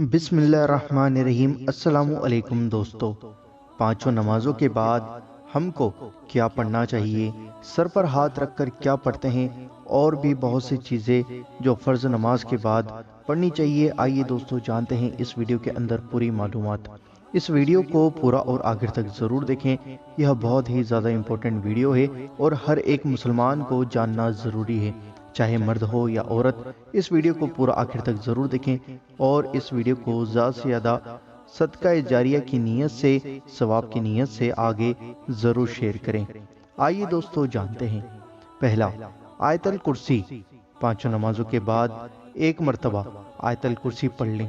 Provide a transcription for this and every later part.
بسم اللہ الرحمن الرحیم۔ السلام علیکم دوستو، پانچوں نمازوں کے بعد ہم کو کیا پڑھنا چاہیے، سر پر ہاتھ رکھ کر کیا پڑھتے ہیں، اور بھی بہت سی چیزیں جو فرض نماز کے بعد پڑھنی چاہیے۔ آئیے دوستو جانتے ہیں اس ویڈیو کے اندر پوری معلومات۔ اس ویڈیو کو پورا اور آخر تک ضرور دیکھیں، یہ بہت ہی زیادہ امپورٹنٹ ویڈیو ہے اور ہر ایک مسلمان کو جاننا ضروری ہے، چاہے مرد ہو یا عورت۔ اس ویڈیو کو پورا آخر تک ضرور دیکھیں اور اس ویڈیو کو زیادہ سے زیادہ صدقہ جاریہ کی نیت سے، ثواب کی نیت سے آگے ضرور شیئر کریں۔ آئیے دوستو جانتے ہیں۔ پہلا، آیت الکرسی۔ پانچوں نمازوں کے بعد ایک مرتبہ آیت الکرسی پڑھ لیں،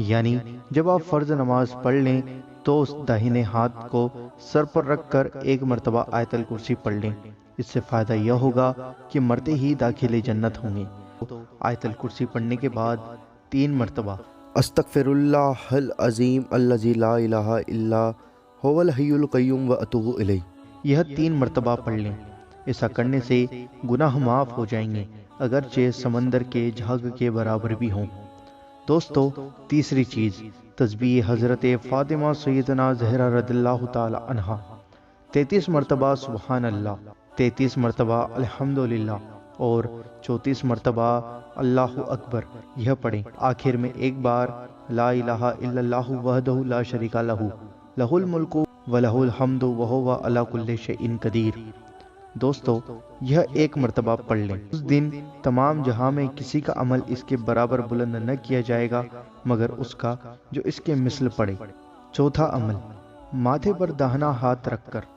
یعنی جب آپ فرض نماز پڑھ لیں تو داہنے ہاتھ کو سر پر رکھ کر ایک مرتبہ آیت الکرسی پڑھ لیں۔ اس سے فائدہ یہ ہوگا کہ مرتے ہی داخل جنت ہوں گے۔ آیت الکرسی پڑھنے کے بعد 3 مرتبہ استغفر اللہ العظیم الذی لا الہ الا هو الحی القیوم واتوب الیہ، یہ 3 مرتبہ پڑھ لیں۔ ایسا کرنے سے گناہ معاف ہو جائیں گے، اگرچہ سمندر کے جھاگ کے برابر بھی ہوں۔ دوستو، تیسری چیز، تسبیح حضرت فاطمہ سیدنا زہرا رضی اللہ تعالی عنہا 33 مرتبہ سبحان اللہ، 33 مرتبہ الحمدللہ اور 34 مرتبہ اللہ اکبر یہ پڑھیں۔ آخر میں ایک بار لا الہ الا اللہ وحدہ لا شریک لہ لہ الملک ولہ الحمد وہو علی کل شیء قدیر۔ دوستو، یہ ایک مرتبہ پڑھ لیں۔ اس دن تمام جہاں میں کسی کا عمل اس کے برابر بلند نہ کیا جائے گا مگر اس کا جو اس کے مثل پڑے۔ چوتھا عمل، ماتھے پر داہنا ہاتھ رکھ کر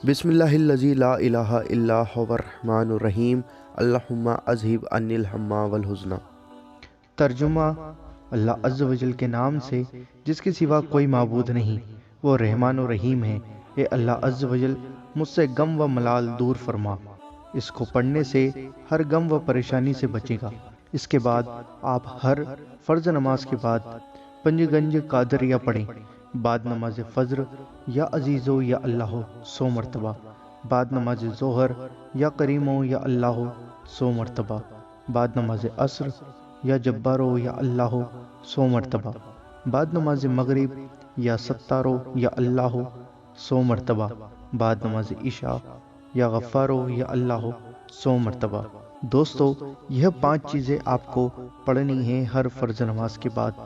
بسم اللہ الذی لا الہ الا هو الرحمن الرحیم اللہم اذہب عنی الہم والحزن۔ ترجمہ، اللہ عز و جل کے نام سے جس کے سوا کوئی معبود نہیں، وہ رحمان و رحیم ہے۔ اے اللہ عز و جل، مجھ سے غم و ملال دور فرما۔ اس کو پڑھنے سے ہر غم و پریشانی سے بچے گا۔ اس کے بعد آپ ہر فرض نماز کے بعد پنج قادریہ پڑھیں۔ بعد نماز فجر یا عزیزو یا اللہ 100 مرتبہ، بعد نماز ظہر یا کریمو یا اللہ 100 مرتبہ، بعد نماز عصر یا جبارو یا اللہ 100 مرتبہ، بعد نماز مغرب یا ستارو یا اللہ 100 مرتبہ، بعد نماز عشاء یا غفارو یا اللہ 100 مرتبہ۔ دوستو، یہ 5 چیزیں آپ کو پڑھنی ہیں ہر فرض نماز کے بعد۔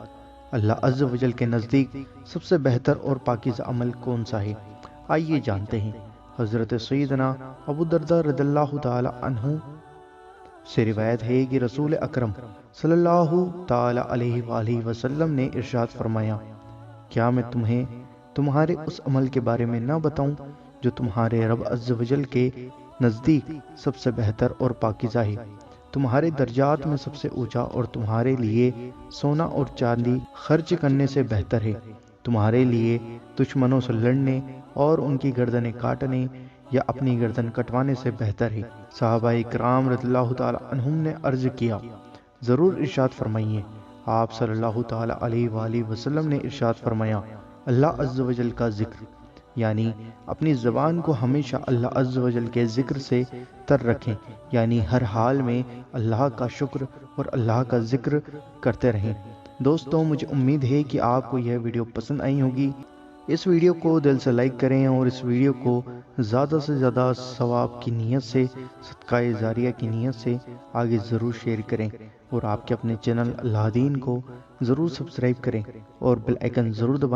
اللہ عز و جل کے نزدیک سب سے بہتر اور پاکیزہ عمل کون سا ہے؟ آئیے جانتے ہیں۔ حضرت سیدنا ابو درداء رضی اللہ تعالی عنہ سے روایت ہے کہ رسول اکرم صلی اللہ تعالی علیہ وآلہ وسلم نے ارشاد فرمایا، کیا میں تمہیں تمہارے اس عمل کے بارے میں نہ بتاؤں جو تمہارے رب عز و جل کے نزدیک سب سے بہتر اور پاکیزہ ہے، تمہارے درجات میں سب سے اونچا، اور تمہارے لیے سونا اور چاندی خرچ کرنے سے بہتر ہے، تمہارے لیے دشمنوں سے لڑنے اور ان کی گردنیں کاٹنے یا اپنی گردن کٹوانے سے بہتر ہے۔ صحابہ کرام رضی اللہ تعالی عنہم نے عرض کیا، ضرور ارشاد فرمائیے۔ آپ صلی اللہ تعالی علیہ وآلہ وسلم نے ارشاد فرمایا، اللہ عز و جل کا ذکر، یعنی اپنی زبان کو ہمیشہ اللہ عز و جل کے ذکر سے تر رکھیں، یعنی ہر حال میں اللہ کا شکر اور اللہ کا ذکر کرتے رہیں۔ دوستوں، مجھے امید ہے کہ آپ کو یہ ویڈیو پسند آئی ہوگی۔ اس ویڈیو کو دل سے لائک کریں اور اس ویڈیو کو زیادہ سے زیادہ ثواب کی نیت سے، صدقہ جاریہ کی نیت سے آگے ضرور شیئر کریں، اور آپ کے اپنے چینل اللہ دین کو ضرور سبسکرائب کریں اور بیل آئیکن ضرور دبائیں۔